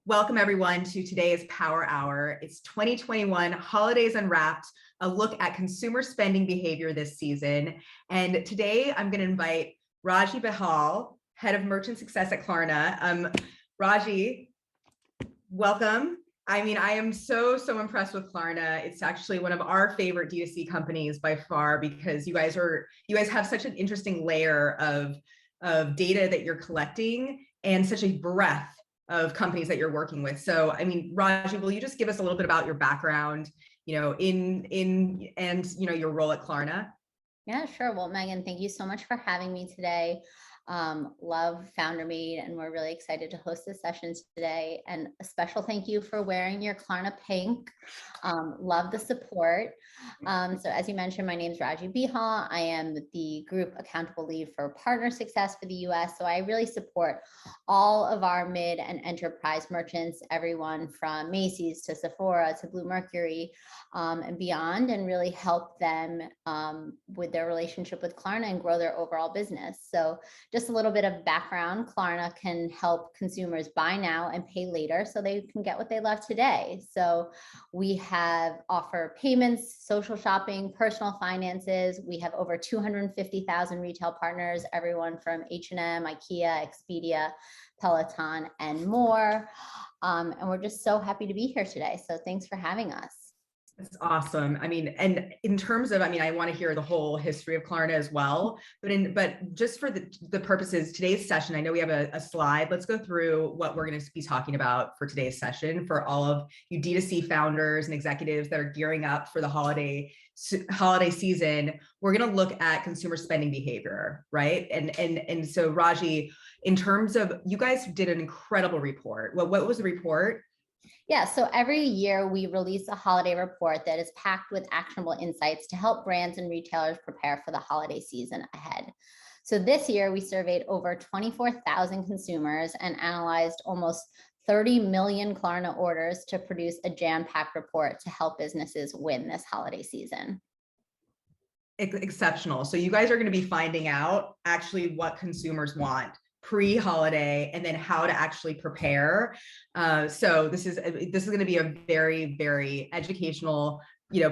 Welcome everyone to today's Power Hour. It's 2021 Holidays Unwrapped, a look at consumer spending behavior this season. And today I'm going to invite Raji Behal, Head of Merchant Success at Klarna. Raji, welcome. I mean, I am so impressed with Klarna. It's actually one of our favorite D2C companies by far because you guys have such an interesting layer of data that you're collecting and such a breadth of companies that you're working with. So, I mean, Raji, will you just give us a little bit about your background, your role at Klarna? Yeah, sure. Well, Megan, thank you so much for having me today. Love Founder Meet, and we're really excited to host this session today. And a special thank you for wearing your Klarna pink. Love the support. So as you mentioned, my name is Raji Behal. I am the Group Accountable Lead for Partner Success for the US. So I really support all of our mid and enterprise merchants, everyone from Macy's to Sephora to Blue Mercury and beyond, and really help them with their relationship with Klarna and grow their overall business. So just a little bit of background, Klarna can help consumers buy now and pay later so they can get what they love today. So we offer payments, social shopping, personal finances. We have over 250,000 retail partners, everyone from H&M, IKEA, Expedia, Peloton, and more. And we're just so happy to be here today. So thanks for having us. That's awesome. I mean, and in terms of, I want to hear the whole history of Klarna as well, but just for the purposes, today's session, I know we have a slide. Let's go through what we're going to be talking about for today's session for all of you D2C founders and executives that are gearing up for the holiday season. We're going to look at consumer spending behavior, right? And so Raji, in terms of, you guys did an incredible report. What was the report? Yeah, so every year we release a holiday report that is packed with actionable insights to help brands and retailers prepare for the holiday season ahead. So this year we surveyed over 24,000 consumers and analyzed almost 30 million Klarna orders to produce a jam-packed report to help businesses win this holiday season. Exceptional. So you guys are going to be finding out actually what consumers want pre-holiday and then how to actually prepare. So this is going to be a very, very educational,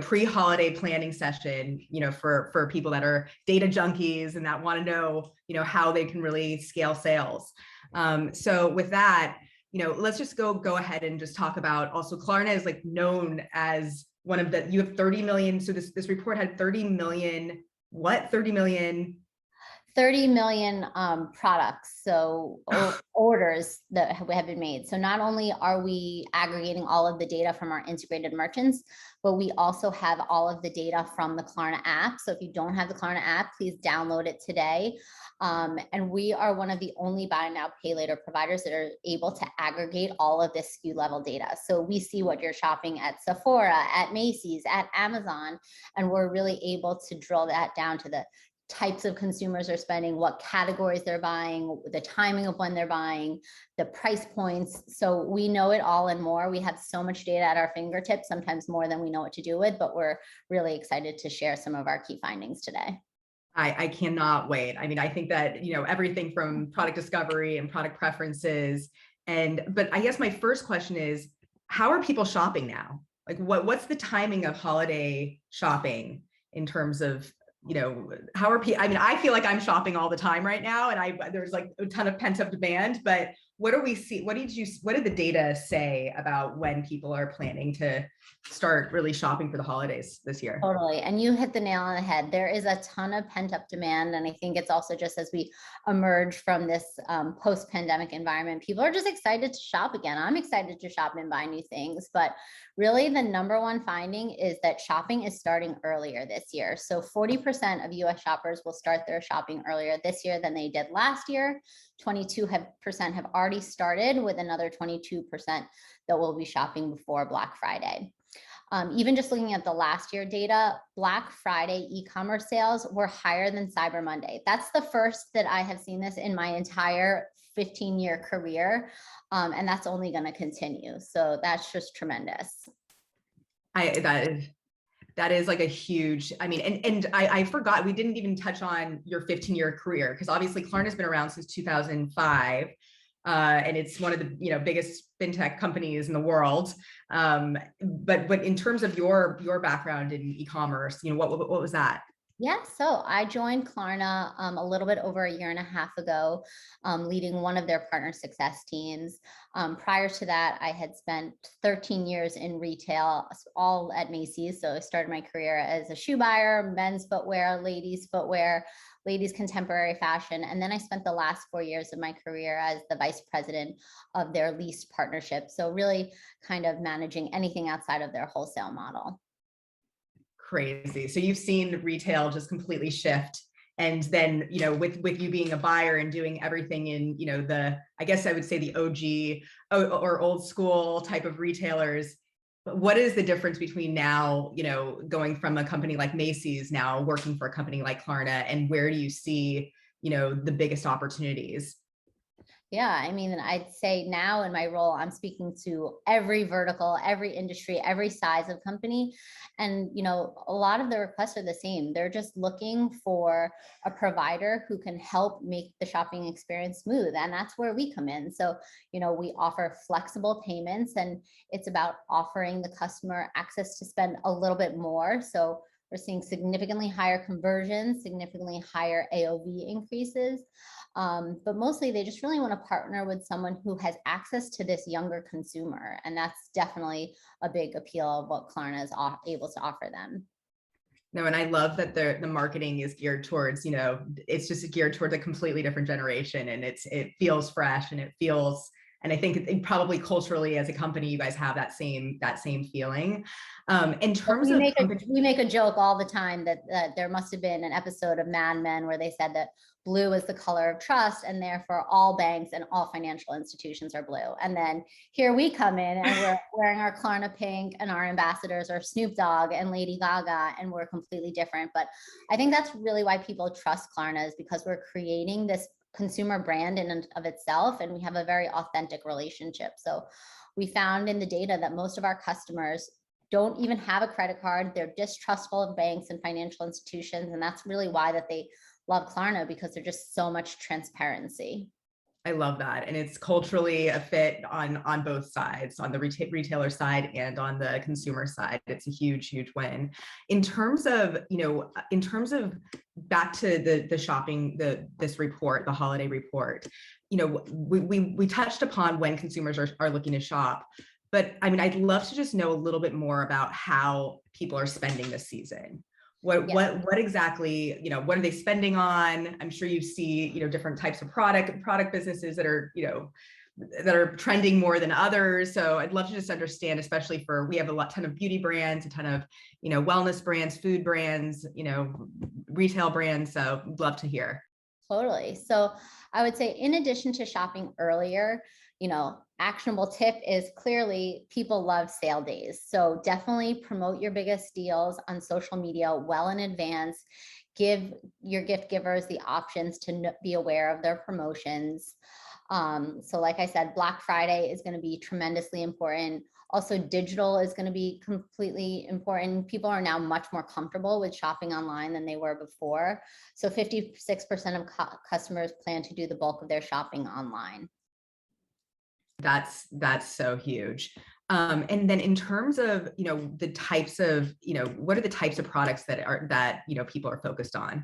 pre-holiday planning session, for people that are data junkies and that want to know, how they can really scale sales. So with that, let's just go ahead and just talk about also Klarna is like known as one of you have 30 million. So this report had 30 million, 30 million products, so orders that have been made. So not only are we aggregating all of the data from our integrated merchants, but we also have all of the data from the Klarna app. So if you don't have the Klarna app, please download it today. And we are one of the only buy now, pay later providers that are able to aggregate all of this SKU level data. So we see what you're shopping at Sephora, at Macy's, at Amazon, and we're really able to drill that down to the types of consumers are spending, what categories they're buying, the timing of when they're buying, the price points. So we know it all and more. We have so much data at our fingertips, sometimes more than we know what to do with, but we're really excited to share some of our key findings today. I cannot wait. I mean, I think that, everything from product discovery and product preferences. But I guess my first question is, how are people shopping now? Like what's the timing of holiday shopping in terms of, how are people? I mean, I feel like I'm shopping all the time right now, and there's like a ton of pent up demand. But what do we see? What did the data say about when people are planning to start really shopping for the holidays this year? Totally. And you hit the nail on the head. There is a ton of pent up demand. And I think it's also just as we emerge from this post-pandemic environment, people are just excited to shop again. I'm excited to shop and buy new things. But really the number one finding is that shopping is starting earlier this year. So 40% of US shoppers will start their shopping earlier this year than they did last year. 22% have already started, with another 22% that will be shopping before Black Friday. Even just looking at the last year data, Black Friday e-commerce sales were higher than Cyber Monday. That's the first that I have seen this in my entire 15-year career. And that's only going to continue. So that's just tremendous. That is like a huge, I mean, and I forgot, we didn't even touch on your 15-year career, because obviously Klarna's been around since 2005. and it's one of the biggest fintech companies in the world. But in terms of your background in e-commerce, what was that? Yeah, so I joined Klarna a little bit over a year and a half ago, leading one of their partner success teams. Prior to that, I had spent 13 years in retail, all at Macy's. So I started my career as a shoe buyer, men's footwear, ladies contemporary fashion. And then I spent the last 4 years of my career as the vice president of their leased partnership. So really kind of managing anything outside of their wholesale model. Crazy. So you've seen retail just completely shift. And then, with you being a buyer and doing everything in, I guess I would say the OG or old school type of retailers, what is the difference between now, going from a company like Macy's now working for a company like Klarna, and where do you see, the biggest opportunities? Yeah, I mean, I'd say now in my role, I'm speaking to every vertical, every industry, every size of company. And, a lot of the requests are the same. They're just looking for a provider who can help make the shopping experience smooth. And that's where we come in. So, we offer flexible payments, and it's about offering the customer access to spend a little bit more. So we're seeing significantly higher conversions, significantly higher AOV increases. But mostly they just really want to partner with someone who has access to this younger consumer. And that's definitely a big appeal of what Klarna is able to offer them. No, and I love that the marketing is geared towards, it's just geared towards a completely different generation, and it feels fresh, and I think probably culturally as a company, you guys have that same feeling. In terms of we make a joke all the time that there must have been an episode of Mad Men where they said that blue is the color of trust, and therefore all banks and all financial institutions are blue. And then here we come in and we're wearing our Klarna pink, and our ambassadors are Snoop Dogg and Lady Gaga, and we're completely different. But I think that's really why people trust Klarna, is because we're creating this consumer brand in and of itself, and we have a very authentic relationship. So we found in the data that most of our customers don't even have a credit card. They're distrustful of banks and financial institutions, and that's really why that they love Klarna, because there's just so much transparency. I love that. And it's culturally a fit on both sides, on the retailer side and on the consumer side. It's a huge, huge win. In terms of, back to the shopping, this report, the holiday report, we touched upon when consumers are looking to shop. But I mean, I'd love to just know a little bit more about how people are spending this season. What exactly, what are they spending on? I'm sure you see, different types of product businesses that are, that are trending more than others. So I'd love to just understand, especially we have a ton of beauty brands, a ton of, wellness brands, food brands, retail brands. So I'd love to hear. Totally. So I would say, in addition to shopping earlier, actionable tip is clearly people love sale days. So definitely promote your biggest deals on social media well in advance. Give your gift givers the options to be aware of their promotions. So like I said, Black Friday is going to be tremendously important. Also, digital is going to be completely important. People are now much more comfortable with shopping online than they were before. So 56% of customers plan to do the bulk of their shopping online. That's so huge. And then in terms of, the types of, what are the types of products that people are focused on?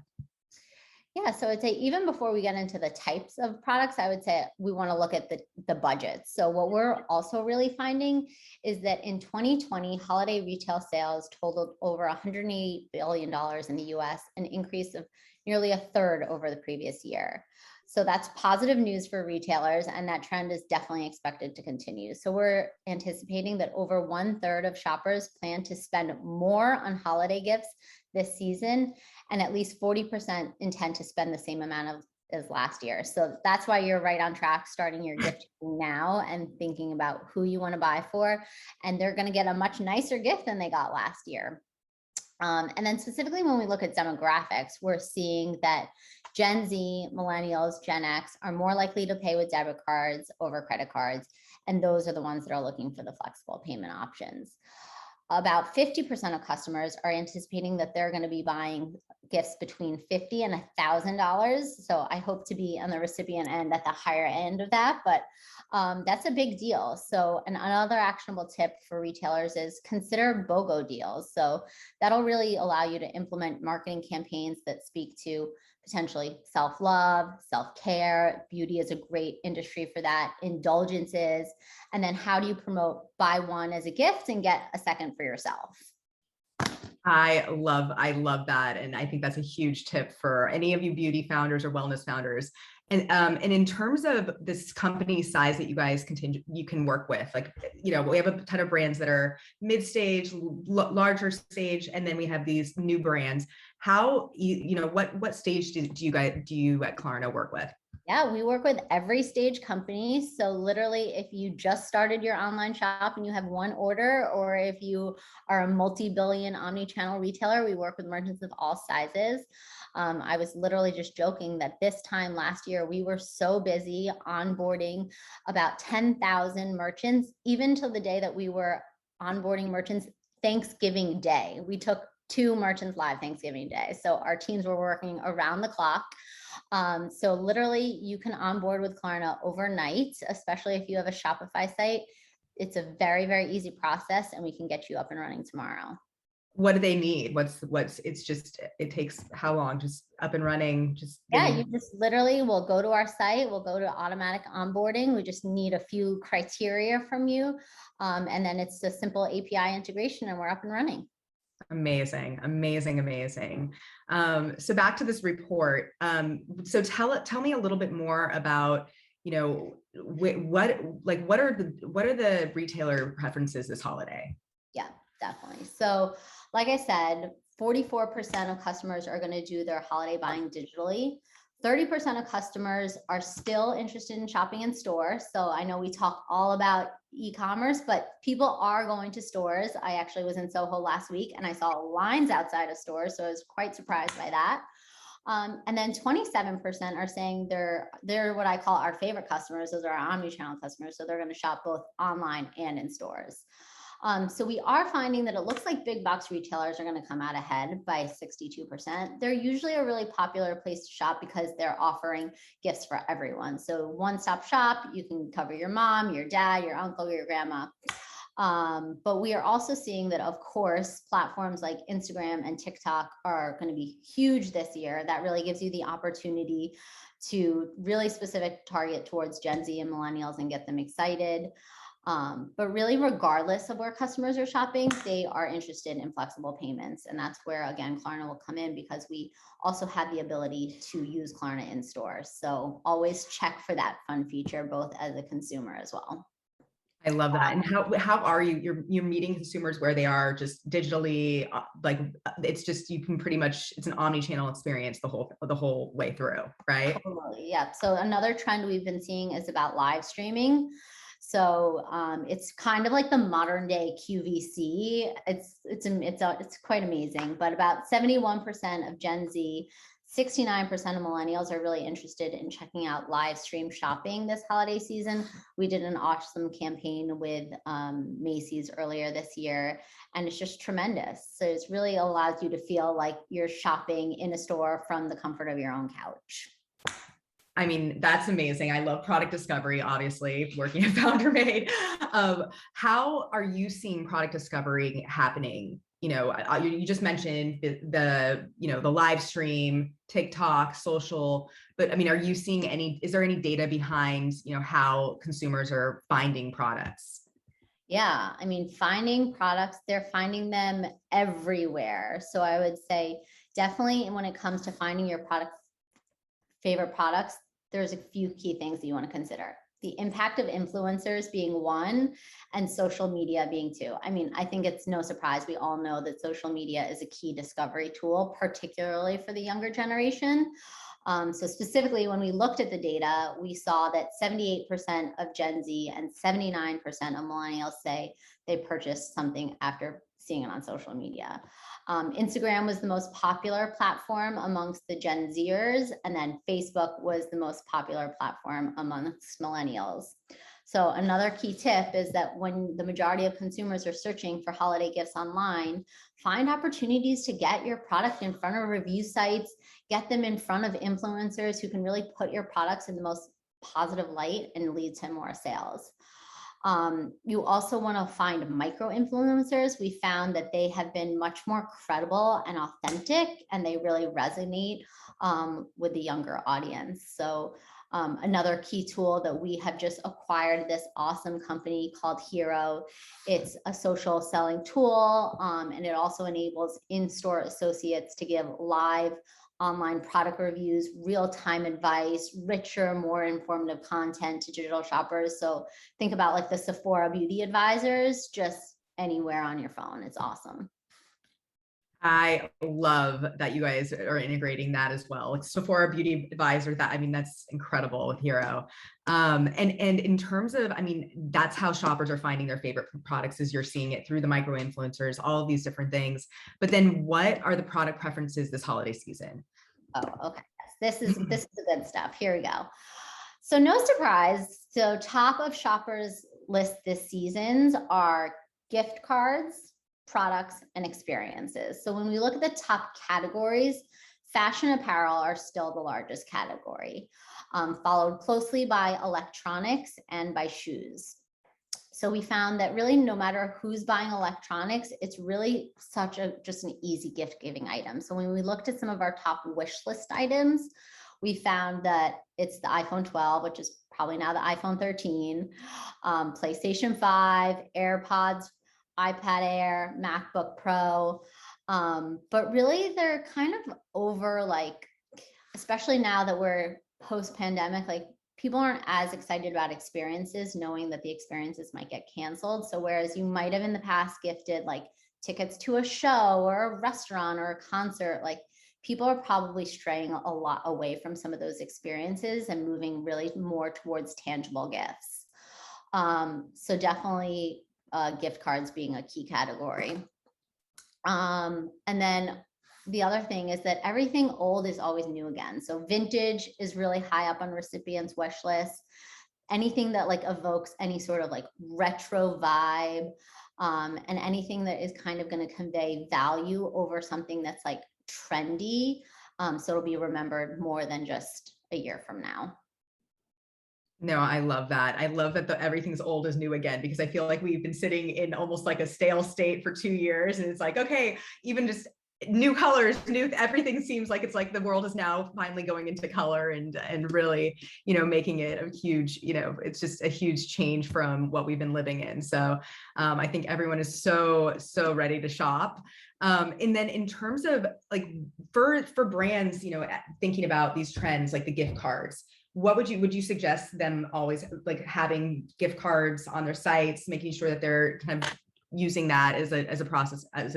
Yeah, so I'd say even before we get into the types of products, I would say we want to look at the budgets. So what we're also really finding is that in 2020, holiday retail sales totaled over $180 billion in the US, an increase of nearly a third over the previous year. So that's positive news for retailers, and that trend is definitely expected to continue. So we're anticipating that over 1/3 of shoppers plan to spend more on holiday gifts this season, and at least 40% intend to spend the same amount as last year. So that's why you're right on track, starting your gift now and thinking about who you want to buy for, and they're going to get a much nicer gift than they got last year. And then specifically when we look at demographics, we're seeing that Gen Z, millennials, Gen X are more likely to pay with debit cards over credit cards. And those are the ones that are looking for the flexible payment options. About 50% of customers are anticipating that they're going to be buying gifts between $50 and $1,000. So I hope to be on the recipient end at the higher end of that, but that's a big deal. So another actionable tip for retailers is consider BOGO deals. So that'll really allow you to implement marketing campaigns that speak to potentially self-love, self-care. Beauty is a great industry for that. Indulgences. And then how do you promote buy one as a gift and get a second for yourself? I love that. And I think that's a huge tip for any of you beauty founders or wellness founders. And in terms of this company size that you guys you can work with, like, we have a ton of brands that are mid-stage, larger stage, and then we have these new brands. How, what stage do you at Klarna work with? Yeah, we work with every stage company. So literally, if you just started your online shop and you have one order, or if you are a multi-billion omni-channel retailer, we work with merchants of all sizes. I was literally just joking that this time last year, we were so busy onboarding about 10,000 merchants, even till the day that we were onboarding merchants Thanksgiving Day. We took 2 merchants live Thanksgiving Day. So our teams were working around the clock. So literally you can onboard with Klarna overnight, especially if you have a Shopify site. It's a very, very easy process and we can get you up and running tomorrow. What do they need? It takes how long? Just up and running, You just literally will go to our site, we'll go to automatic onboarding. We just need a few criteria from you. And then it's a simple API integration and we're up and running. Amazing. So back to this report. So tell me a little bit more about, what are the retailer preferences this holiday? Yeah, definitely. So like I said, 44% of customers are going to do their holiday buying digitally. 30% of customers are still interested in shopping in store. So I know we talk all about e-commerce, but people are going to stores. I actually was in Soho last week and I saw lines outside of stores. So I was quite surprised by that. And then 27% are saying they're what I call our favorite customers. Those are our omni-channel customers. So they're going to shop both online and in stores. So we are finding that it looks like big box retailers are going to come out ahead by 62%. They're usually a really popular place to shop because they're offering gifts for everyone. So one-stop shop, you can cover your mom, your dad, your uncle, your grandma. But we are also seeing that, of course, platforms like Instagram and TikTok are going to be huge this year. That really gives you the opportunity to really specific target towards Gen Z and millennials and get them excited. But really, regardless of where customers are shopping, they are interested in flexible payments. And that's where, again, Klarna will come in because we also have the ability to use Klarna in stores. So always check for that fun feature, both as a consumer as well. I love that. And how are you're meeting consumers where they are, just digitally, it's just, you can pretty much, it's an omni-channel experience the whole way through, right? Totally, yeah. So another trend we've been seeing is about live streaming. So it's kind of like the modern day QVC. It's quite amazing. But about 71% of Gen Z, 69% of millennials are really interested in checking out live stream shopping this holiday season. We did an awesome campaign with Macy's earlier this year, and it's just tremendous. So it really allows you to feel like you're shopping in a store from the comfort of your own couch. I mean, that's amazing. I love product discovery, obviously, working at FounderMade. How are you seeing product discovery happening? You just mentioned the live stream, TikTok, social, but I mean, are you seeing is there any data behind, how consumers are finding products? Yeah, I mean, finding products, they're finding them everywhere. So I would say definitely when it comes to finding your favorite products, there's a few key things that you want to consider. The impact of influencers being one, and social media being two. I mean, I think it's no surprise. We all know that social media is a key discovery tool, particularly for the younger generation. So specifically, when we looked at the data, we saw that 78% of Gen Z and 79% of millennials say they purchased something after seeing it on social media. Instagram was the most popular platform amongst the Gen Zers, and then Facebook was the most popular platform amongst millennials. So another key tip is that when the majority of consumers are searching for holiday gifts online, find opportunities to get your product in front of review sites, get them in front of influencers who can really put your products in the most positive light and lead to more sales. You also want to find micro influencers. We found that they have been much more credible and authentic, and they really resonate with the younger audience. So another key tool that we have just acquired, this awesome company called Hero. It's a social selling tool, and it also enables in-store associates to give live online product reviews, real-time advice, richer, more informative content to digital shoppers. So think about like the Sephora beauty advisors, just anywhere on your phone. It's awesome. I love that you guys are integrating that as well. Like Sephora Beauty Advisor, that, I mean, that's incredible with Hero. And in terms of, I mean, that's how shoppers are finding their favorite products, is you're seeing it through the micro influencers, all of these different things. But then what are the product preferences this holiday season? Oh, okay. This is the good stuff. Here we go. So no surprise. So top of shoppers list this season's are gift cards, products, and experiences. So when we look at the top categories, fashion apparel are still the largest category, followed closely by electronics and by shoes. So we found that really no matter who's buying electronics, it's really just an easy gift giving item. So when we looked at some of our top wish list items, we found that it's the iPhone 12, which is probably now the iPhone 13, PlayStation 5, AirPods, iPad Air, MacBook Pro. But really they're kind of over, like, especially now that we're post-pandemic, like people aren't as excited about experiences, knowing that the experiences might get canceled. So whereas you might have in the past gifted like tickets to a show or a restaurant or a concert, like people are probably straying a lot away from some of those experiences and moving really more towards tangible gifts. So definitely gift cards being a key category. And then the other thing is that everything old is always new again. So vintage is really high up on recipients' wish lists. Anything that like evokes any sort of like retro vibe, and anything that is kind of going to convey value over something that's like trendy. So it'll be remembered more than just a year from now. No, I love that. I love that everything's old is new again, because I feel like we've been sitting in almost like a stale state for 2 years. And it's like, okay, even just new colors, new, everything seems like it's like the world is now finally going into color and really, making it a huge, it's just a huge change from what we've been living in. So I think everyone is so ready to shop. And then in terms of like for brands, thinking about these trends, like the gift cards, what would you suggest them always like having gift cards on their sites, making sure that they're kind of using that as a process, as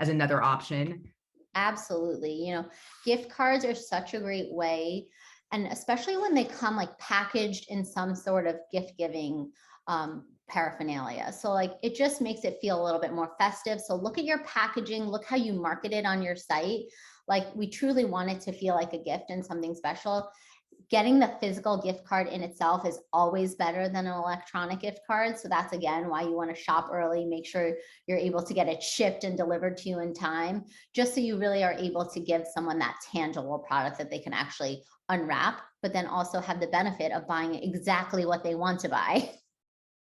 another option? Absolutely. Gift cards are such a great way, and especially when they come like packaged in some sort of gift giving paraphernalia. So like it just makes it feel a little bit more festive. So look at your packaging, look how you market it on your site. Like we truly want it to feel like a gift and something special. Getting the physical gift card in itself is always better than an electronic gift card. So that's again why you want to shop early, make sure you're able to get it shipped and delivered to you in time, just so you really are able to give someone that tangible product that they can actually unwrap, but then also have the benefit of buying exactly what they want to buy.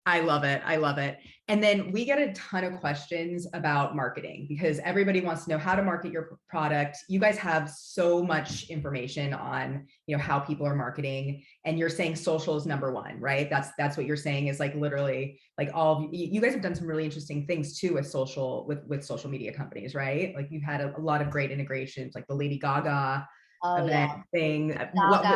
I love it. I love it. And then we get a ton of questions about marketing, because everybody wants to know how to market your product. You guys have so much information on, how people are marketing, and you're saying social is number one, right? That's what you're saying, is like literally like you guys have done some really interesting things too with social media companies, right? Like you've had a lot of great integrations, like the Lady Gaga event thing.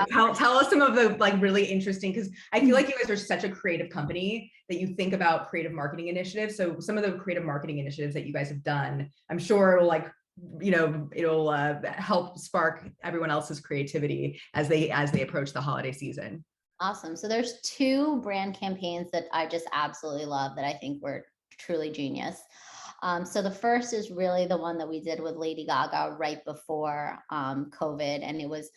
Tell us some of the like really interesting, because I feel like you guys are such a creative company that you think about creative marketing initiatives. So some of the creative marketing initiatives that you guys have done, I'm sure it'll like, it'll help spark everyone else's creativity as they approach the holiday season. Awesome. So there's 2 brand campaigns that I just absolutely love that I think were truly genius. So the first is really the one that we did with Lady Gaga right before COVID. And it was,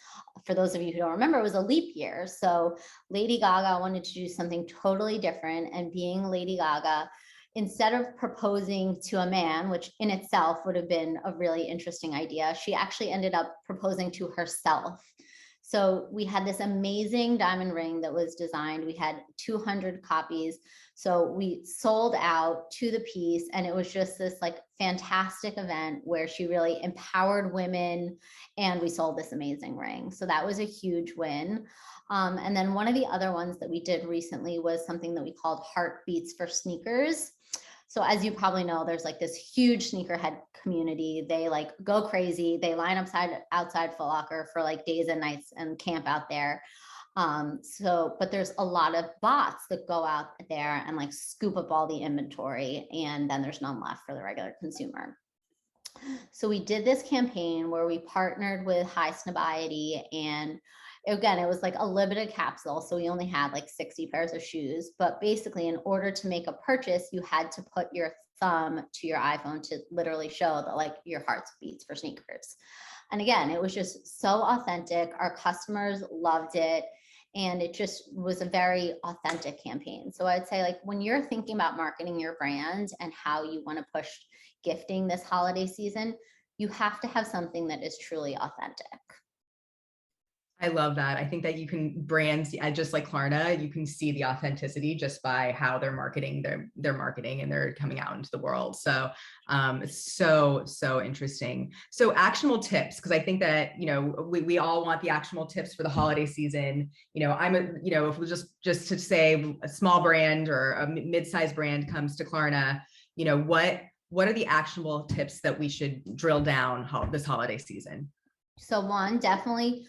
for those of you who don't remember, it was a leap year. So Lady Gaga wanted to do something totally different. And being Lady Gaga, instead of proposing to a man, which in itself would have been a really interesting idea, she actually ended up proposing to herself. So we had this amazing diamond ring that was designed. We had 200 copies. So we sold out to the piece, and it was just this like fantastic event where she really empowered women, and we sold this amazing ring. So that was a huge win. And then one of the other ones that we did recently was something that we called Heartbeats for Sneakers. So as you probably know, there's like this huge sneakerhead community. They like go crazy. They line up outside Foot Locker for like days and nights and camp out there. But there's a lot of bots that go out there and like scoop up all the inventory, and then there's none left for the regular consumer. So we did this campaign where we partnered with High Snobiety, and again, it was like a limited capsule. So we only had like 60 pairs of shoes, but basically in order to make a purchase, you had to put your thumb to your iPhone to literally show that like your heart beats for sneakers. And again, it was just so authentic. Our customers loved it. And it just was a very authentic campaign. So I'd say like when you're thinking about marketing your brand and how you want to push gifting this holiday season, you have to have something that is truly authentic. I love that. I think that you can brands, just like Klarna, you can see the authenticity just by how they're marketing their marketing, and they're coming out into the world. So it's so interesting. So actionable tips, because I think that, we all want the actionable tips for the holiday season. If we just to say a small brand or a mid-sized brand comes to Klarna, what are the actionable tips that we should drill down this holiday season? So one, definitely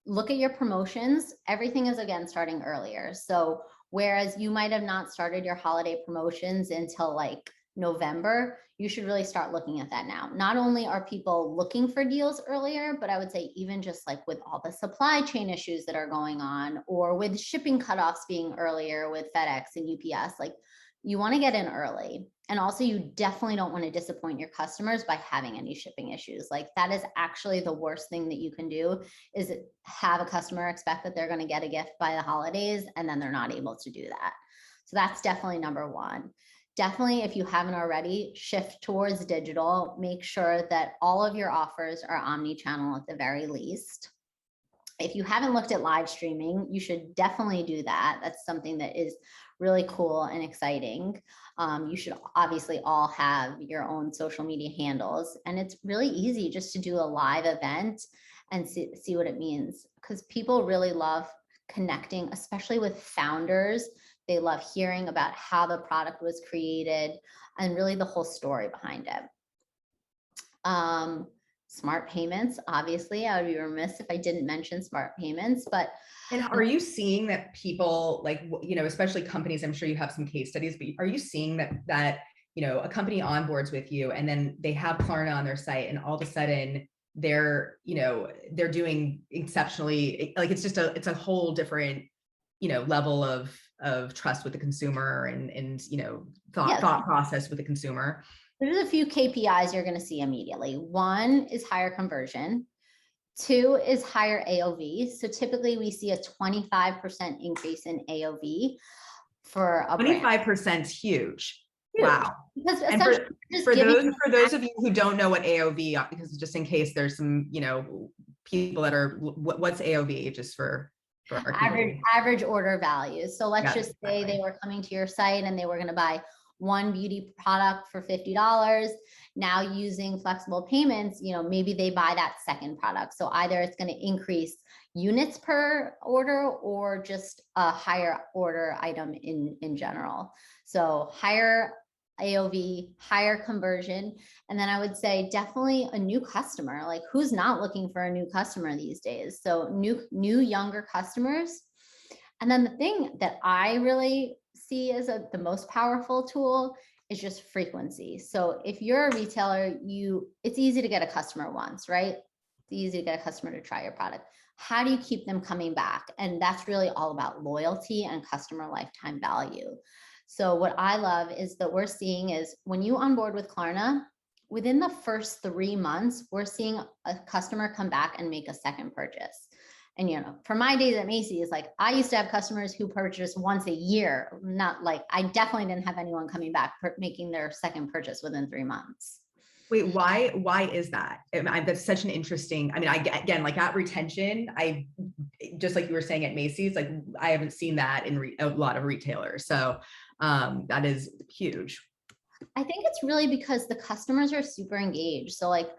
look at your promotions. Everything is again starting earlier. So whereas you might have not started your holiday promotions until like November, you should really start looking at that now. Not only are people looking for deals earlier, but I would say even just like with all the supply chain issues that are going on, or with shipping cutoffs being earlier with FedEx and UPS, like you want to get in early. And also you definitely don't want to disappoint your customers by having any shipping issues. Like that is actually the worst thing that you can do, is have a customer expect that they're going to get a gift by the holidays and then they're not able to do that. So that's definitely number one. Definitely, if you haven't already, shift towards digital. Make sure that all of your offers are omni-channel at the very least. If you haven't looked at live streaming, you should definitely do that. That's something that is really cool and exciting. You should obviously all have your own social media handles, and it's really easy just to do a live event and see what it means, because people really love connecting, especially with founders. They love hearing about how the product was created and really the whole story behind it. Smart payments, obviously, I would be remiss if I didn't mention smart payments, but. And are you seeing that people like, especially companies, I'm sure you have some case studies, but are you seeing that a company onboards with you and then they have Klarna on their site, and all of a sudden they're doing exceptionally, like it's a whole different, level of trust with the consumer and thought process with the consumer? There's a few KPIs you're going to see immediately. One is higher conversion. Two is higher AOV. So typically we see a 25% increase in AOV for a 25% is huge. Huge. Wow. Because and for those of you who don't know what AOV, because just in case there's some, people that are, what's AOV, just for our average order value. So let's just say they were coming to your site and they were going to buy one beauty product for $50. Now using flexible payments, maybe they buy that second product. So either it's going to increase units per order or just a higher order item in general. So higher AOV, higher conversion. And then I would say definitely a new customer. Like who's not looking for a new customer these days? So new younger customers. And then the thing that I really see as the most powerful tool is just frequency. So if you're a retailer, it's easy to get a customer once, right? It's easy to get a customer to try your product. How do you keep them coming back? And that's really all about loyalty and customer lifetime value. So what I love is that we're seeing is when you onboard with Klarna, within the first 3 months, we're seeing a customer come back and make a second purchase. And, for my days at Macy's, like I used to have customers who purchased once a year, not like I definitely didn't have anyone coming back making their second purchase within 3 months. Wait, why is that? That's such an interesting, again, like at retention, just like you were saying at Macy's, like I haven't seen that in a lot of retailers. So that is huge. I think it's really because the customers are super engaged. So like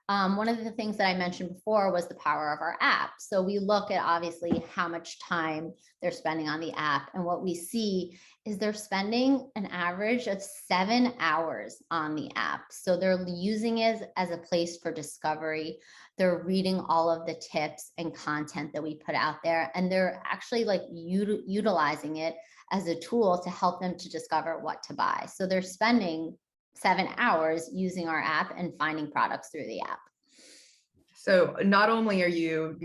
one of the things that I mentioned before was the power of our app. So we look at obviously how much time they're spending on the app. And what we see is they're spending an average of 7 hours on the app. So they're using it as a place for discovery. They're reading all of the tips and content that we put out there. And they're actually like utilizing it as a tool to help them to discover what to buy. So they're spending 7 hours using our app and finding products through the app. So not only are you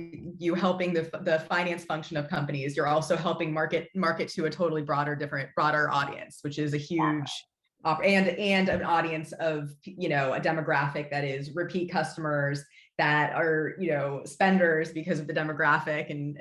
helping the finance function of companies, you're also helping market to a totally broader audience, which is a huge and an audience of a demographic that is repeat customers that are spenders because of the demographic and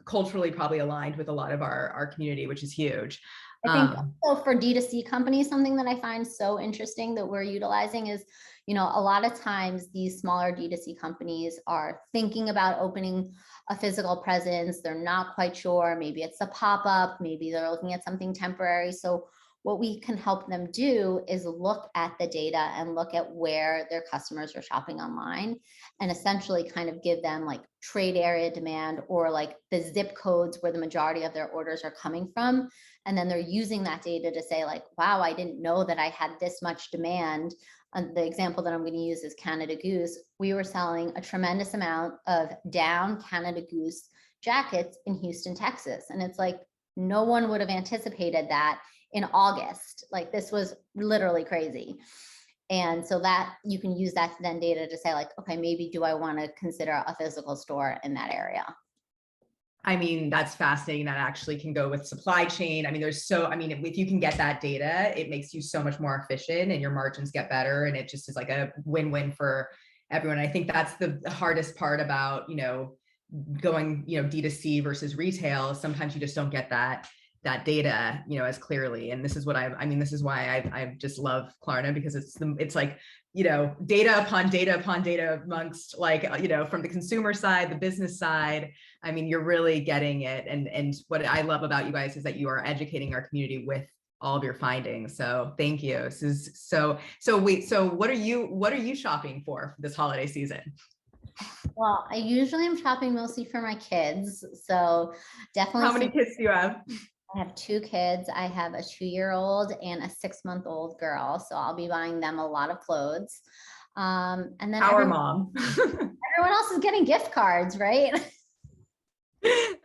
culturally probably aligned with a lot of our community, which is huge. I think also for D2C companies, something that I find so interesting that we're utilizing is, a lot of times these smaller D2C companies are thinking about opening a physical presence. They're not quite sure. Maybe it's a pop-up, maybe they're looking at something temporary. So what we can help them do is look at the data and look at where their customers are shopping online and essentially kind of give them like trade area demand or like the zip codes where the majority of their orders are coming from. And then they're using that data to say like, wow, I didn't know that I had this much demand. And the example that I'm going to use is Canada Goose. We were selling a tremendous amount of down Canada Goose jackets in Houston, Texas. And it's like, no one would have anticipated that in August. Like this was literally crazy. And so that you can use that then data to say like, okay, maybe do I want to consider a physical store in that area? That's fascinating. That actually can go with supply chain. If you can get that data, it makes you so much more efficient and your margins get better. And it just is like a win-win for everyone. I think that's the hardest part about, going, D2C versus retail. Sometimes you just don't get that data, as clearly. And this is what this is why I just love Klarna, because it's like, data upon data upon data amongst like, from the consumer side, the business side. You're really getting it. And what I love about you guys is that you are educating our community with all of your findings. So thank you. This is so what are you shopping for this holiday season? Well, I usually am shopping mostly for my kids. So definitely. How many kids do you have? I have 2 kids. I have a 2-year-old and a 6-month-old girl. So I'll be buying them a lot of clothes. And then Our mom. Everyone else is getting gift cards, right?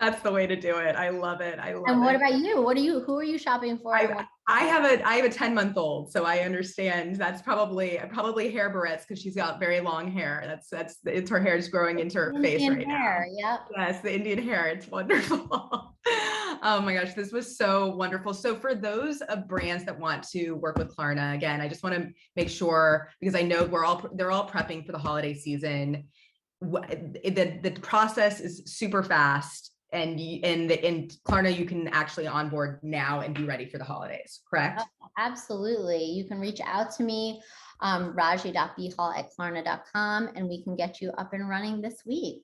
That's the way to do it. I love it. And what about you? Who are you shopping for? I have a 10-month-old, so I understand. That's probably hair barrettes because she's got very long hair. It's her hair is growing into her face right now. Yep. Yes, the Indian hair. It's wonderful. Oh my gosh, this was so wonderful. So for those brands that want to work with Klarna, again, I just want to make sure, because I know they're all prepping for the holiday season. The process is super fast, and in Klarna you can actually onboard now and be ready for the holidays, correct? Oh, absolutely. You can reach out to me, raji.bihal@klarna.com, and we can get you up and running this week.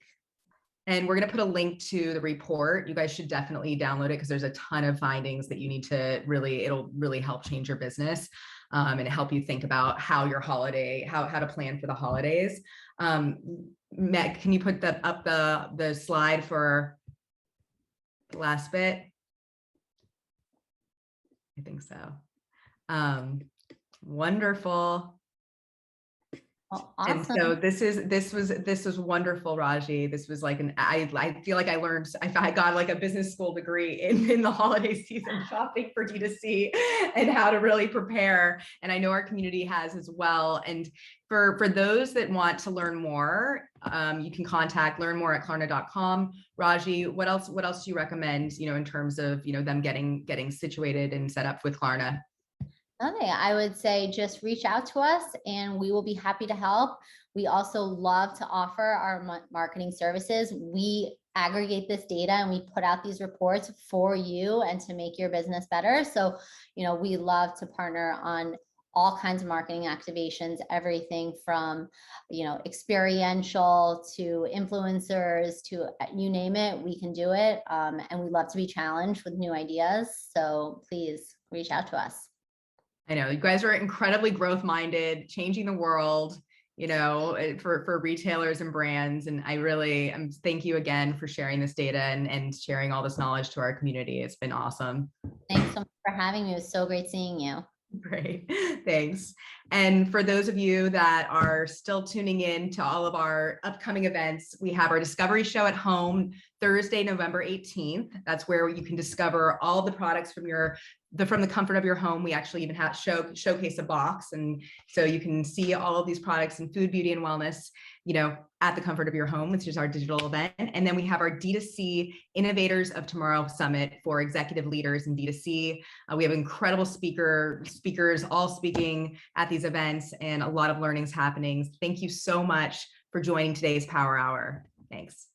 And we're going to put a link to the report. You guys should definitely download it because there's a ton of findings that you need to it'll really help change your business and help you think about how to plan for the holidays. Meg, can you put up the slide for the last bit? I think so. Wonderful. Well, And awesome. so this was wonderful, Raji. This was like I feel like I learned, I got like a business school degree in the holiday season shopping for D2C and how to really prepare. And I know our community has as well. And for those that want to learn more, you can learn more at Klarna.com. Raji, what else do you recommend, in terms of, them getting situated and set up with Klarna? Nothing. I would say just reach out to us and we will be happy to help. We also love to offer our marketing services. We aggregate this data and we put out these reports for you and to make your business better. So, we love to partner on all kinds of marketing activations, everything from, experiential to influencers to you name it, we can do it. And we love to be challenged with new ideas. So please reach out to us. I know you guys are incredibly growth minded, changing the world, for retailers and brands. And I really thank you again for sharing this data and sharing all this knowledge to our community. It's been awesome. Thanks so much for having me. It was so great seeing you. Great, thanks. And for those of you that are still tuning in to all of our upcoming events, we have our Discovery Show at home Thursday, November 18th. That's where you can discover all the products from the comfort of your home. We actually even showcase a box, and so you can see all of these products in food, beauty, and wellness, at the comfort of your home, which is our digital event. And then we have our D2C Innovators of Tomorrow Summit for executive leaders in D2C. We have incredible speakers all speaking at these events and a lot of learnings happening. Thank you so much for joining today's Power Hour. Thanks.